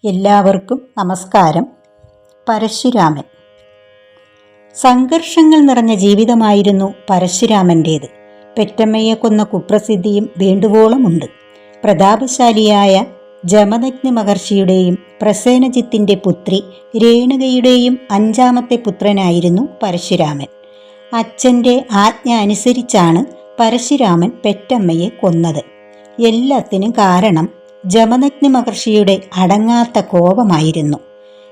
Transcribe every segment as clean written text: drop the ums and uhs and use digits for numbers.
എല്ലാവർക്കും നമസ്കാരം. പരശുരാമൻ. സംഘർഷങ്ങൾ നിറഞ്ഞ ജീവിതമായിരുന്നു പരശുരാമൻ്റേത്. പെറ്റമ്മയെ കൊന്ന കുപ്രസിദ്ധിയും വേണ്ടുവോളമുണ്ട്. പ്രതാപശാലിയായ ജമദഗ്നി മഹർഷിയുടെയും പ്രസേനജിത്തിൻ്റെ പുത്രി രേണുകയുടെയും 5ാമത്തെ പുത്രനായിരുന്നു പരശുരാമൻ. അച്ഛൻ്റെ ആജ്ഞ അനുസരിച്ചാണ് പരശുരാമൻ പെറ്റമ്മയെ കൊന്നത്. എല്ലാത്തിനും കാരണം ജമദഗ്നി മഹർഷിയുടെ അടങ്ങാത്ത കോപമായിരുന്നു.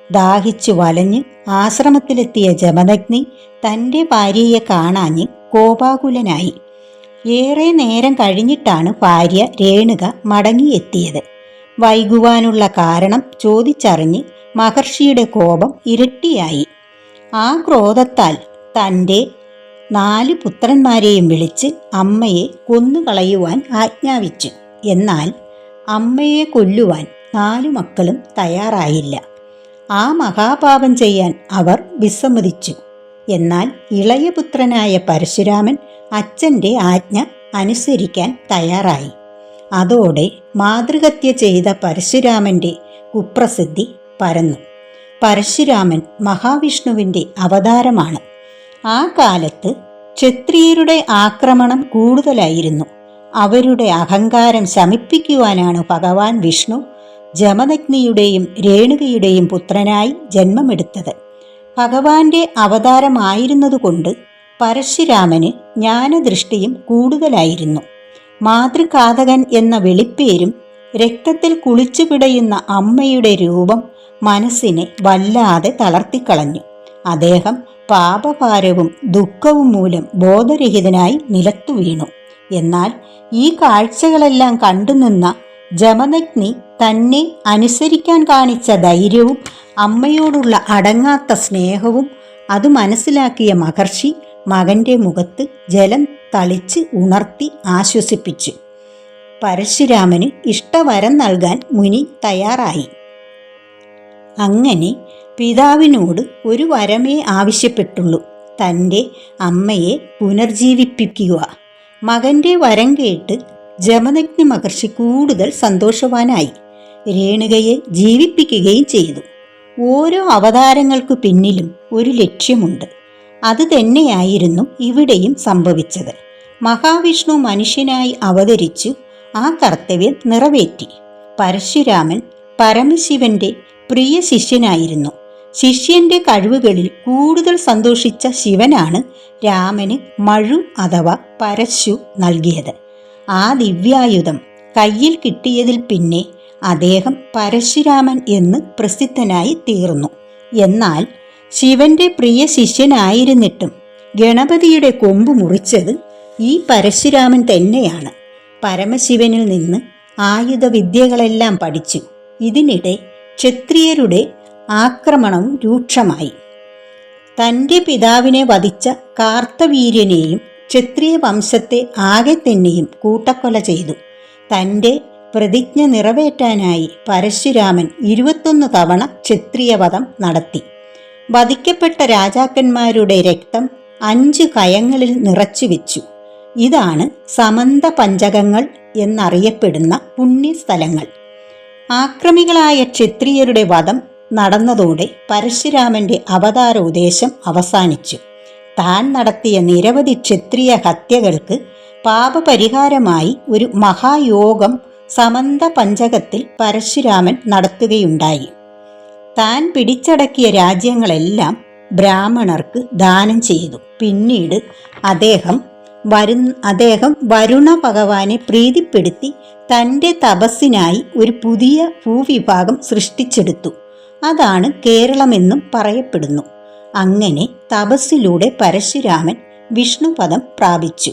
ദാഹിച്ചു വലഞ്ഞ് ആശ്രമത്തിലെത്തിയ ജമദഗ്നി തൻ്റെ ഭാര്യയെ കാണാഞ്ഞ് കോപാകുലനായി. ഏറെ നേരം കഴിഞ്ഞിട്ടാണ് ഭാര്യ രേണുക മടങ്ങിയെത്തിയത്. വൈകുവാനുള്ള കാരണം ചോദിച്ചറിഞ്ഞ് മഹർഷിയുടെ കോപം ഇരട്ടിയായി. ആ ക്രോധത്താൽ തൻ്റെ 4 പുത്രന്മാരെയും വിളിച്ച് അമ്മയെ കൊന്നുകളയുവാൻ ആജ്ഞാപിച്ചു. എന്നാൽ അമ്മയെ കൊല്ലുവാൻ 4 മക്കളും തയ്യാറായില്ല. ആ മഹാപാപം ചെയ്യാൻ അവർ വിസമ്മതിച്ചു. എന്നാൽ ഇളയപുത്രനായ പരശുരാമൻ അച്ഛൻ്റെ ആജ്ഞ അനുസരിക്കാൻ തയ്യാറായി. അതോടെ മാതൃഹത്യ ചെയ്ത പരശുരാമൻ്റെ കുപ്രസിദ്ധി പരന്നു. പരശുരാമൻ മഹാവിഷ്ണുവിൻ്റെ അവതാരമാണ്. ആ കാലത്ത് ക്ഷത്രിയരുടെ ആക്രമണം കൂടുതലായിരുന്നു. അവരുടെ അഹങ്കാരം ശമിപ്പിക്കുവാനാണ് ഭഗവാൻ വിഷ്ണു ജമദഗ്നിയുടെയും രേണുകയുടെയും പുത്രനായി ജന്മമെടുത്തത്. ഭഗവാന്റെ അവതാരമായിരുന്നതുകൊണ്ട് പരശുരാമന് ജ്ഞാനദൃഷ്ടിയും കൂടുതലായിരുന്നു. മാതൃഘാതകൻ എന്ന വെളിപ്പേരും രക്തത്തിൽ കുളിച്ചു പിടയുന്ന അമ്മയുടെ രൂപം മനസ്സിനെ വല്ലാതെ തളർത്തിക്കളഞ്ഞു. അദ്ദേഹം പാപഭാരവും ദുഃഖവും മൂലം ബോധരഹിതനായി നിലത്തു വീണു. എന്നാൽ ഈ കാഴ്ചകളെല്ലാം കണ്ടുനിന്ന ജമദഗ്നി തന്നെ അനുസരിക്കാൻ കാണിച്ച ധൈര്യവും അമ്മയോടുള്ള അടങ്ങാത്ത സ്നേഹവും അത് മനസ്സിലാക്കിയ മഹർഷി മകൻ്റെ മുഖത്ത് ജലം തളിച്ച് ഉണർത്തി ആശ്വസിപ്പിച്ചു. പരശുരാമന് ഇഷ്ടവരം നൽകാൻ മുനി തയ്യാറായി. അങ്ങനെ പിതാവിനോട് ഒരു വരമേ ആവശ്യപ്പെട്ടുള്ളൂ: തൻ്റെ അമ്മയെ പുനർജീവിപ്പിക്കുക. മകൻ്റെ വരം കേട്ട് ജമദഗ്നി മഹർഷി കൂടുതൽ സന്തോഷവാനായി. രേണുകയെ ജീവിപ്പിക്കുകയും ചെയ്തു. ഓരോ അവതാരങ്ങൾക്കു പിന്നിലും ഒരു ലക്ഷ്യമുണ്ട്. അത് തന്നെയായിരുന്നു ഇവിടെയും സംഭവിച്ചത്. മഹാവിഷ്ണു മനുഷ്യനായി അവതരിച്ചു ആ കർത്തവ്യം നിറവേറ്റി. പരശുരാമൻ പരമശിവന്റെ പ്രിയ ശിഷ്യനായിരുന്നു. ശിഷ്യന്റെ കഴിവുകളിൽ കൂടുതൽ സന്തോഷിച്ച ശിവനാണ് രാമന് മഴു അഥവാ പരശു നൽകിയത്. ആ ദിവ്യായുധം കയ്യിൽ കിട്ടിയതിൽ പിന്നെ അദ്ദേഹം പരശുരാമൻ എന്ന് പ്രസിദ്ധനായി തീർന്നു. എന്നാൽ ശിവന്റെ പ്രിയ ശിഷ്യനായിരുന്നിട്ടും ഗണപതിയുടെ കൊമ്പ് മുറിച്ചത് ഈ പരശുരാമൻ തന്നെയാണ്. പരമശിവനിൽ നിന്ന് ആയുധവിദ്യകളെല്ലാം പഠിച്ചു. ഇതിനിടെ ക്ഷത്രിയരുടെ ആക്രമണവും രൂക്ഷമായി. തൻ്റെ പിതാവിനെ വധിച്ച കാർത്തവീര്യനെയും ക്ഷത്രിയ വംശത്തെ ആകെ തന്നെയും കൂട്ടക്കൊല ചെയ്തു. തൻ്റെ പ്രതിജ്ഞ നിറവേറ്റാനായി പരശുരാമൻ 21 തവണ ക്ഷത്രിയവധം നടത്തി. വധിക്കപ്പെട്ട രാജാക്കന്മാരുടെ രക്തം 5 കയങ്ങളിൽ നിറച്ചു വെച്ചു. ഇതാണ് സമന്ത പഞ്ചകങ്ങൾ എന്നറിയപ്പെടുന്ന പുണ്യസ്ഥലങ്ങൾ. ആക്രമികളായ ക്ഷത്രിയരുടെ വധം നടന്നതോടെ പരശുരാമന്റെ അവതാര ഉദ്ദേശം അവസാനിച്ചു. താൻ നടത്തിയ നിരവധി ക്ഷത്രിയ ഹത്യകൾക്ക് പാപപരിഹാരമായി ഒരു മഹായോഗം സമന്ത പഞ്ചകത്തിൽ പരശുരാമൻ നടത്തുകയുണ്ടായി. താൻ പിടിച്ചടക്കിയ രാജ്യങ്ങളെല്ലാം ബ്രാഹ്മണർക്ക് ദാനം ചെയ്തു. പിന്നീട് അദ്ദേഹം വരുണ ഭഗവാനെ പ്രീതിപ്പെടുത്തി തൻ്റെ തപസ്സിനായി ഒരു പുതിയ ഭൂവിഭാഗം സൃഷ്ടിച്ചെടുത്തു. അതാണ് കേരളമെന്നും പറയപ്പെടുന്നു. അങ്ങനെ തപസ്സിലൂടെ പരശുരാമൻ വിഷ്ണുപദം പ്രാപിച്ചു.